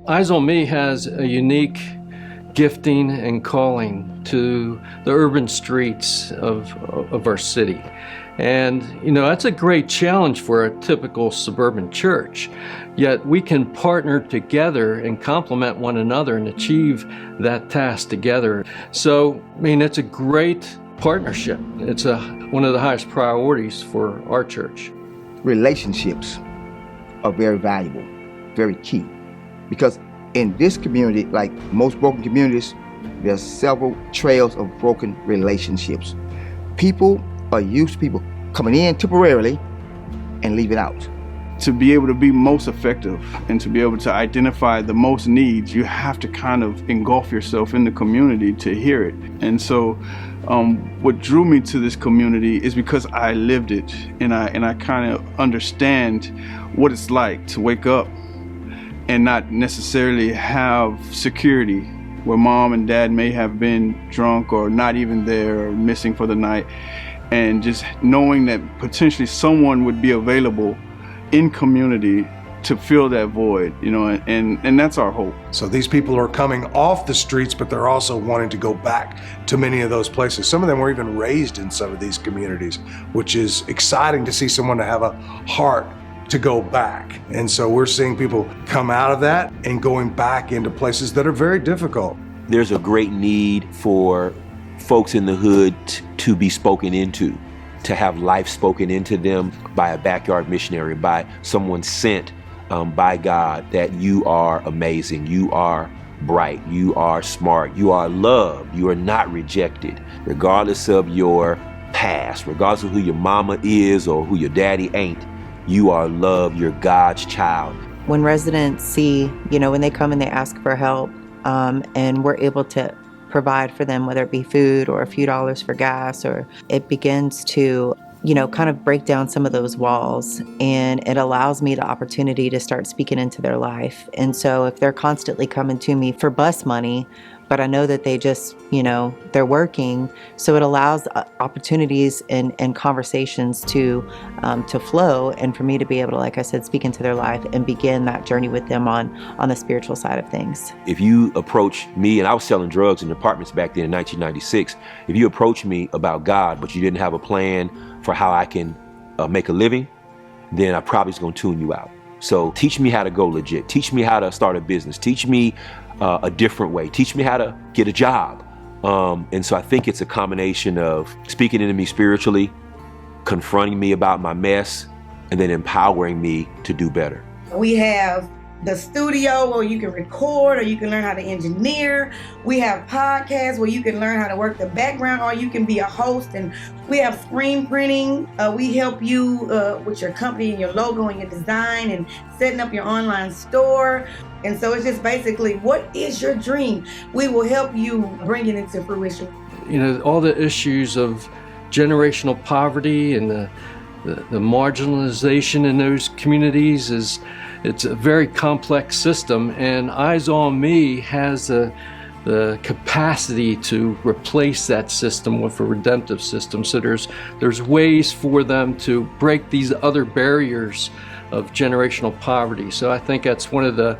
Eyes on Me has a unique gifting and calling to the urban streets of our city. And, that's a great challenge for a typical suburban church. Yet we can partner together and complement one another and achieve that task together. So, it's a great partnership. It's one of the highest priorities for our church. Relationships are very valuable, very key. Because in this community, like most broken communities, there's several trails of broken relationships. People are used to people coming in temporarily and leaving out. To be able to be most effective and to be able to identify the most needs, you have to kind of engulf yourself in the community to hear it. And so what drew me to this community is because I lived it, and I kind of understand what it's like to wake up and not necessarily have security, where mom and dad may have been drunk or not even there or missing for the night, and just knowing that potentially someone would be available in community to fill that void, and that's our hope. So these people are coming off the streets, but they're also wanting to go back to many of those places. Some of them were even raised in some of these communities, which is exciting to see someone to have a heart to go back. And so we're seeing people come out of that and going back into places that are very difficult. There's a great need for folks in the hood to be spoken into, to have life spoken into them by a backyard missionary, by someone sent by God, that you are amazing, you are bright, you are smart, you are loved, you are not rejected, regardless of your past, regardless of who your mama is or who your daddy ain't. You are loved, you're God's child. When residents see, when they come and they ask for help, and we're able to provide for them, whether it be food or a few dollars for gas, or it begins to, kind of break down some of those walls, and it allows me the opportunity to start speaking into their life. And so if they're constantly coming to me for bus money, but I know that they just, they're working, so it allows opportunities and conversations to flow, and for me to be able to, like I said, speak into their life and begin that journey with them on the spiritual side of things. If you approach me, and I was selling drugs in apartments back then in 1996, if you approach me about God, but you didn't have a plan for how I can make a living, then I probably was going to tune you out. So teach me how to go legit. Teach me how to start a business. Teach me a different way. Teach me how to get a job. And so I think it's a combination of speaking into me spiritually, confronting me about my mess, and then empowering me to do better. We have the studio where you can record, or you can learn how to engineer. We have podcasts where you can learn how to work the background, or you can be a host. And we have screen printing. We help you with your company and your logo and your design and setting up your online store. And so it's just basically, what is your dream? We will help you bring it into fruition. All the issues of generational poverty and the marginalization in those communities it's a very complex system, and Eyes on Me has the capacity to replace that system with a redemptive system. So there's ways for them to break these other barriers of generational poverty. So I think that's one of the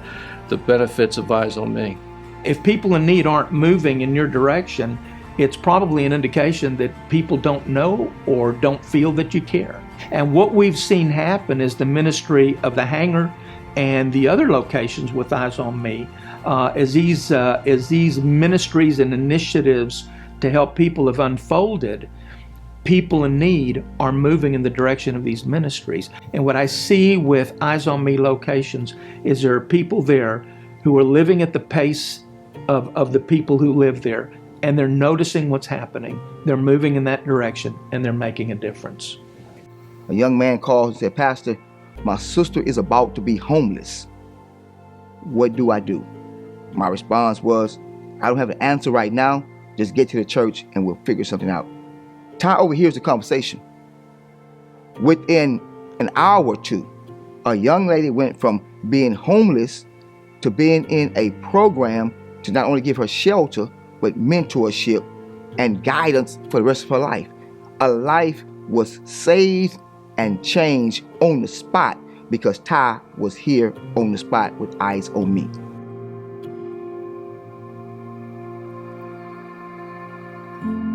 benefits of Eyes on Me. If people in need aren't moving in your direction, it's probably an indication that people don't know or don't feel that you care. And what we've seen happen is the ministry of the Hangar and the other locations with Eyes on Me, as these ministries and initiatives to help people have unfolded, people in need are moving in the direction of these ministries. And what I see with Eyes on Me locations is there are people there who are living at the pace of the people who live there, and they're noticing what's happening. They're moving in that direction, and they're making a difference. A young man called and said, "Pastor, my sister is about to be homeless. What do I do?" My response was, "I don't have an answer right now. Just get to the church and we'll figure something out." Ty overhears the conversation. Within an hour or two, a young lady went from being homeless to being in a program to not only give her shelter, but mentorship and guidance for the rest of her life. A life was saved and changed on the spot because Ty was here on the spot with Eyes on Me. you.